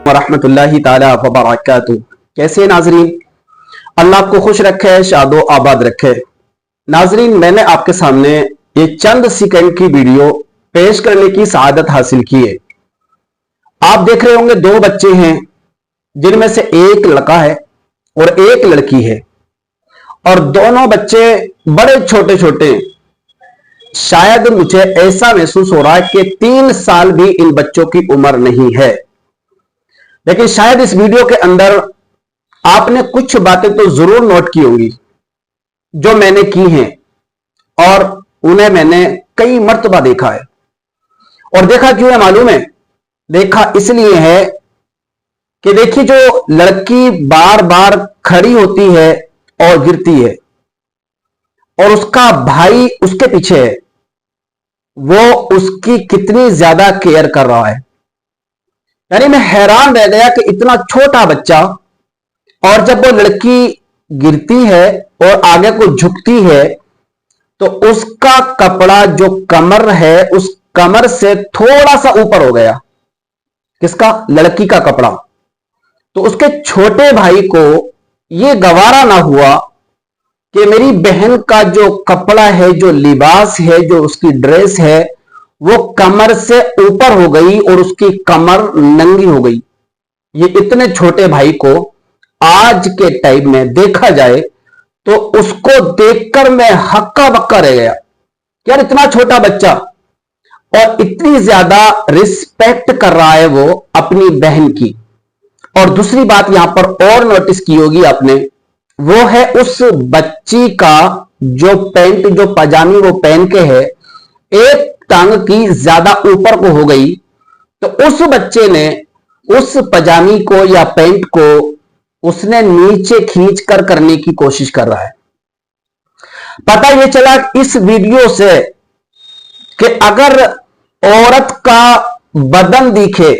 वरहमतुल्लाहि ताला वबरकातुहू। कैसे नाजरीन, अल्लाह आपको खुश रखे, शादो आबाद रखे। नाजरीन, मैंने आपके सामने ये चंद सेकंड की वीडियो पेश करने की सआदत हासिल की है। आप देख रहे होंगे दो बच्चे हैं, जिनमें से एक लड़का है और एक लड़की है, और दोनों बच्चे बड़े छोटे छोटे। शायद मुझे ऐसा महसूस हो रहा है कि 3 साल भी इन बच्चों की उम्र नहीं है। लेकिन शायद इस वीडियो के अंदर आपने कुछ बातें तो जरूर नोट की होंगी जो मैंने की हैं, और उन्हें मैंने कई मर्तबा देखा है। और देखा क्यों है मालूम है? देखा इसलिए है कि देखिए, जो लड़की बार बार खड़ी होती है और गिरती है, और उसका भाई उसके पीछे है, वो उसकी कितनी ज्यादा केयर कर रहा है। यानी मैं हैरान रह गया कि इतना छोटा बच्चा, और जब वो लड़की गिरती है और आगे को झुकती है तो उसका कपड़ा जो कमर है, उस कमर से थोड़ा सा ऊपर हो गया। किसका? लड़की का कपड़ा। तो उसके छोटे भाई को यह गवारा ना हुआ कि मेरी बहन का जो कपड़ा है, जो लिबास है, जो उसकी ड्रेस है, वो कमर से ऊपर हो गई और उसकी कमर नंगी हो गई। ये इतने छोटे भाई को आज के टाइम में देखा जाए तो उसको देखकर मैं हक्का बक्का रह गया। यार, इतना छोटा बच्चा और इतनी ज्यादा रिस्पेक्ट कर रहा है वो अपनी बहन की। और दूसरी बात यहां पर और नोटिस की होगी आपने, वो है उस बच्ची का जो पैंट, जो पजामी वो पहन के है, एक टांग की ज्यादा ऊपर को हो गई। तो उस बच्चे ने उस पजामी को या पैंट को उसने नीचे खींच कर करने की कोशिश कर रहा है। पता यह चला इस वीडियो से कि अगर औरत का बदन दिखे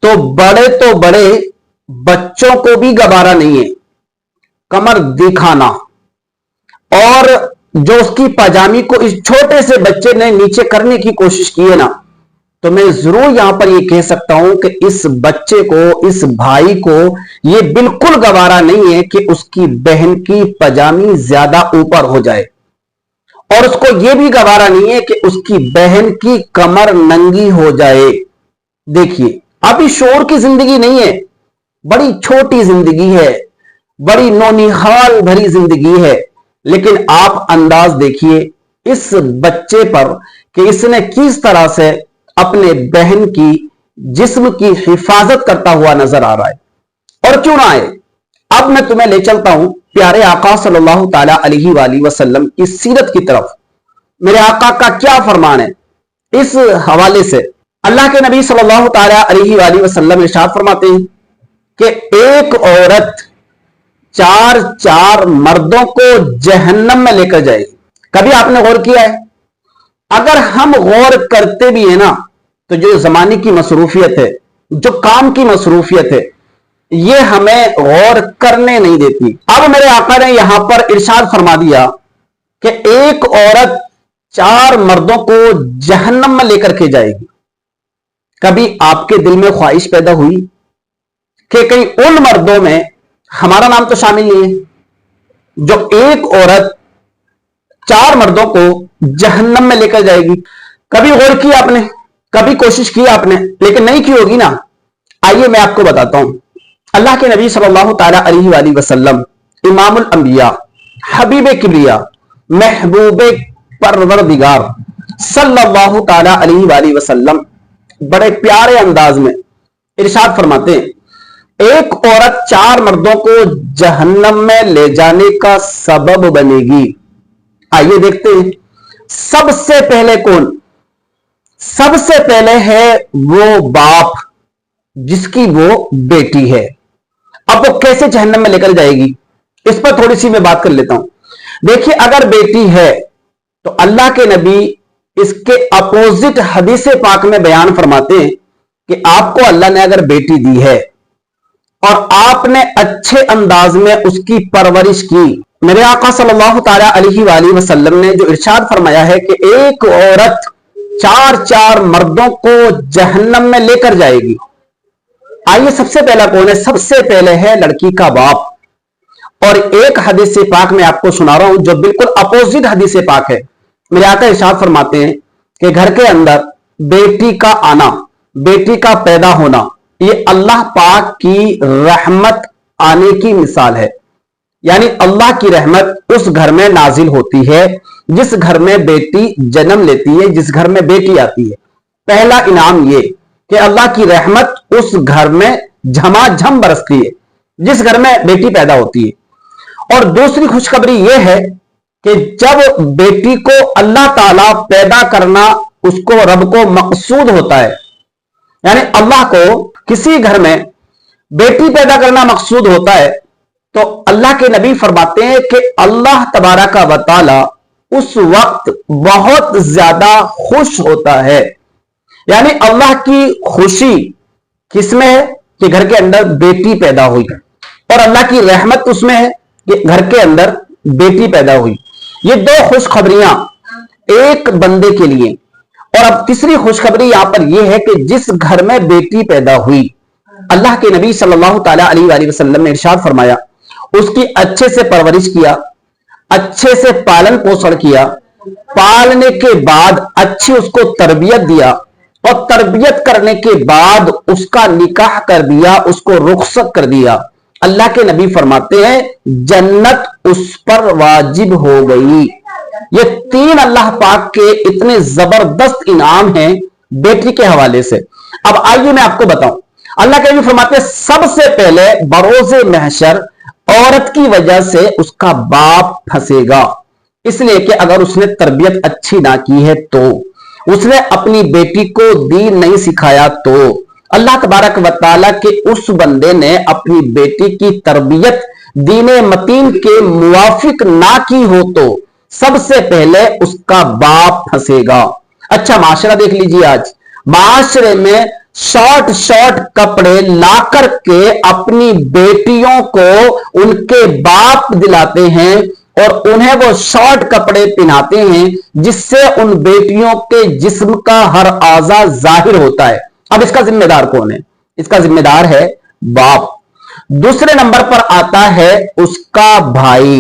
तो बड़े बच्चों को भी गवारा नहीं है कमर दिखाना। और जो उसकी पजामी को इस छोटे से बच्चे ने नीचे करने की कोशिश की है ना, तो मैं जरूर यहां पर यह कह सकता हूं कि इस बच्चे को, इस भाई को यह बिल्कुल गवारा नहीं है कि उसकी बहन की पजामी ज्यादा ऊपर हो जाए, और उसको यह भी गवारा नहीं है कि उसकी बहन की कमर नंगी हो जाए। देखिए, अभी शोर की जिंदगी नहीं है, बड़ी छोटी जिंदगी है, बड़ी नौनिहाल भरी जिंदगी है। लेकिन आप अंदाज देखिए इस बच्चे पर कि इसने किस तरह से अपने बहन की जिस्म की हिफाजत करता हुआ नजर आ रहा है। और क्यों ना आए, अब मैं तुम्हें ले चलता हूं प्यारे आका सल्लल्लाहु ताला अलैहि वसल्लम की सीरत की तरफ। मेरे आका का क्या फरमान है इस हवाले से? अल्लाह के नबी सल्लल्लाहु ताला अलैहि वसल्लम इरशाद फरमाते हैं कि एक औरत 4 मर्दों को जहन्नम में लेकर जाएगी। कभी आपने गौर किया है? अगर हम गौर करते भी है ना, तो जो जमाने की मसरूफियत है, जो काम की मसरूफियत है, ये हमें गौर करने नहीं देती। अब मेरे आका ने यहां पर इरशाद फरमा दिया कि एक औरत 4 मर्दों को जहन्नम में लेकर के जाएगी। कभी आपके दिल में ख्वाहिश पैदा हुई कि कहीं उन मर्दों में हमारा नाम तो शामिल नहीं है, जो एक औरत 4 मर्दों को जहन्नम में लेकर जाएगी? कभी गौर किया आपने? कभी कोशिश की आपने? लेकिन नहीं की होगी ना। आइए मैं आपको बताता हूं। अल्लाह के नबी सल्लल्लाहु ताला अलैहि वसल्लम, इमामुल अंबिया, हबीबे किबरिया, महबूबे परवरदिगार सल्लल्लाहु ताला अलैहि वसल्लम बड़े प्यारे अंदाज में इरशाद फरमाते हैं, एक औरत 4 मर्दों को जहन्नम में ले जाने का सबब बनेगी। आइए देखते हैं। सबसे पहले कौन? सबसे पहले है वो बाप जिसकी वो बेटी है। अब वो कैसे जहन्नम में लेकर जाएगी, इस पर थोड़ी सी मैं बात कर लेता हूं। देखिए, अगर बेटी है तो अल्लाह के नबी इसके अपोजिट हदीस पाक में बयान फरमाते हैं कि आपको अल्लाह ने अगर बेटी दी है और आपने अच्छे अंदाज में उसकी परवरिश की, मेरे आका सल्लल्लाहु ताला अलैहि वसल्लम ने जो इरशाद फरमाया है कि एक औरत 4 मर्दों को जहन्नम में लेकर जाएगी, आइए, सबसे पहला कौन है? सबसे पहले है लड़की का बाप। और एक हदीस पाक मैं आपको सुना रहा हूं जो बिल्कुल अपोजिट हदीस पाक है। मेरे आका इरशाद फरमाते हैं कि घर के अंदर बेटी का आना, बेटी का पैदा होना, ये अल्लाह पाक की रहमत आने की मिसाल है। यानी अल्लाह की रहमत उस घर में नाजिल होती है जिस घर में बेटी जन्म लेती है, जिस घर में बेटी आती है। पहला इनाम ये कि अल्लाह की रहमत उस घर में झमाझम बरसती है जिस घर में बेटी पैदा होती है। और दूसरी खुशखबरी यह है कि जब बेटी को अल्लाह ताला पैदा करना उसको रब को मकसूद होता है, यानी अल्लाह को किसी घर में बेटी पैदा करना मकसूद होता है, तो अल्लाह के नबी फरमाते हैं कि अल्लाह तबारक व तआला उस वक्त बहुत ज्यादा खुश होता है। यानी अल्लाह की खुशी किसमें है कि घर के अंदर बेटी पैदा हुई, और अल्लाह की रहमत उसमें है कि घर के अंदर बेटी पैदा हुई। ये दो खुशखबरियां एक बंदे के लिए। और अब तीसरी खुशखबरी यहां पर यह है कि जिस घर में बेटी पैदा हुई, अल्लाह के नबी सल्लल्लाहु ताला अलैहि वसल्लम ने इरशाद फरमाया, उसकी अच्छे से परवरिश किया, अच्छे से पालन पोषण किया, पालने के बाद अच्छी उसको तरबियत दिया, और तरबियत करने के बाद उसका निकाह कर दिया, उसको रुखसत कर दिया। अल्लाह के नबी फरमाते हैं जन्नत उस पर वाजिब हो गई। ये तीन अल्लाह पाक के इतने जबरदस्त इनाम हैं बेटी के हवाले से। अब आइए मैं आपको बताऊं, अल्लाह के नबी फरमाते हैं सबसे पहले बरोज़े महशर औरत की वजह से उसका बाप फंसेगा, इसलिए कि अगर उसने तरबियत अच्छी ना की है, तो उसने अपनी बेटी को दीन नहीं सिखाया, तो अल्लाह तबारक व तआला के उस बंदे ने अपनी बेटी की तरबियत दीने मतीन के मुवाफिक ना की हो, तो सबसे पहले उसका बाप फंसेगा। अच्छा, माशरा देख लीजिए, आज माशरे में शॉर्ट कपड़े ला करके अपनी बेटियों को उनके बाप दिलाते हैं और उन्हें वो शॉर्ट कपड़े पहनाते हैं जिससे उन बेटियों के जिस्म का हर आज़ा जाहिर होता है। अब इसका जिम्मेदार कौन है? इसका जिम्मेदार है बाप। दूसरे नंबर पर आता है उसका भाई,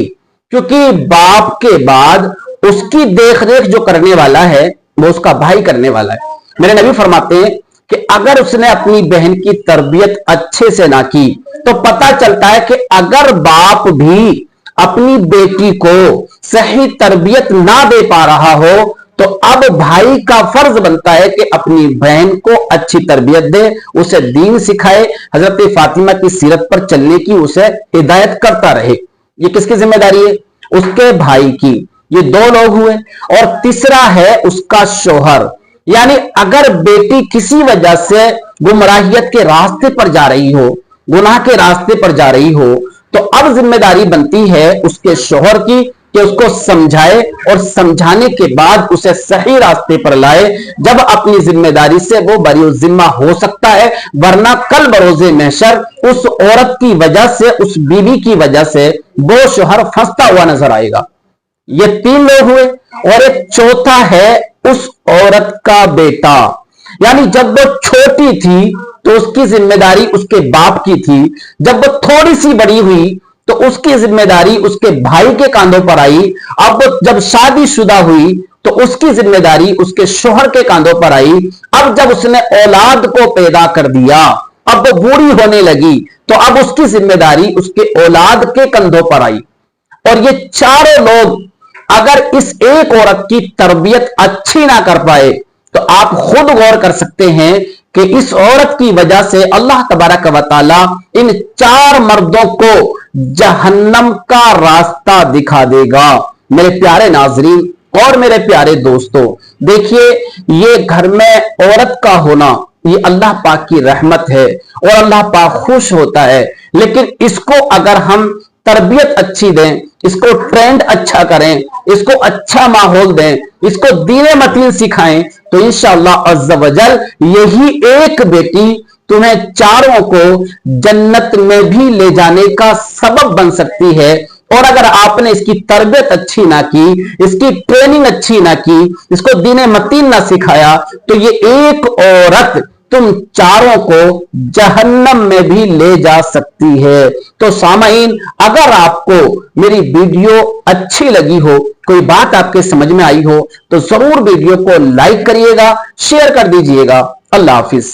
क्योंकि बाप के बाद उसकी देखरेख जो करने वाला है वो उसका भाई करने वाला है। मेरे नबी फरमाते हैं कि अगर उसने अपनी बहन की तरबियत अच्छे से ना की, तो पता चलता है कि अगर बाप भी अपनी बेटी को सही तरबियत ना दे पा रहा हो, तो अब भाई का फर्ज बनता है कि अपनी बहन को अच्छी तरबियत दे, उसे दीन सिखाए, हजरत फातिमा की सीरत पर चलने की उसे हिदायत करता रहे। ये किसकी जिम्मेदारी है? उसके भाई की। ये दो लोग हुए। और तीसरा है उसका शोहर। यानी अगर बेटी किसी वजह से गुमराहियत के रास्ते पर जा रही हो, गुनाह के रास्ते पर जा रही हो, तो अब जिम्मेदारी बनती है उसके शोहर की कि उसको समझाए और समझाने के बाद उसे सही रास्ते पर लाए। जब अपनी जिम्मेदारी से वो बरी जिम्मा हो सकता है, वरना कल बरोज़े महशर उस औरत की वजह से, उस बीवी की वजह से वो शोहर फंसता हुआ नजर आएगा। ये तीन लोग हुए। और एक चौथा है उस औरत का बेटा। यानी जब वो छोटी थी तो उसकी जिम्मेदारी उसके बाप की थी, जब वो थोड़ी सी बड़ी हुई तो उसकी जिम्मेदारी उसके भाई के कांधों पर आई, अब वो जब शादीशुदा हुई तो उसकी जिम्मेदारी उसके शोहर के कांधों पर आई, अब जब उसने औलाद को पैदा कर दिया, अब वो बूढ़ी होने लगी, तो अब उसकी जिम्मेदारी उसके औलाद के कंधों पर आई। और ये चारों लोग अगर इस एक औरत की तरबियत अच्छी ना कर पाए, तो आप खुद गौर कर सकते हैं कि इस औरत की वजह से अल्लाह तबारक व तआला इन चार मर्दों को जहन्नम का रास्ता दिखा देगा। मेरे प्यारे नाजरीन और मेरे प्यारे दोस्तों, देखिए, ये घर में औरत का होना ये अल्लाह पाक की रहमत है और अल्लाह पाक खुश होता है। लेकिन इसको अगर हम तरबियत अच्छी दें, इसको ट्रेंड अच्छा करें, इसको अच्छा माहौल दें, इसको दीने मतीन सिखाएं, तो इंशाअल्लाह अज़्ज़ वजल यही एक बेटी तुम्हें चारों को जन्नत में भी ले जाने का सबब बन सकती है। और अगर आपने इसकी तरबियत अच्छी ना की, इसकी ट्रेनिंग अच्छी ना की, इसको दीने मतीन ना सिखाया, तो ये एक औरत तुम चारों को जहन्नम में भी ले जा सकती है। तो सामईन, अगर आपको मेरी वीडियो अच्छी लगी हो, कोई बात आपके समझ में आई हो, तो जरूर वीडियो को लाइक करिएगा, शेयर कर दीजिएगा। अल्लाह हाफिज।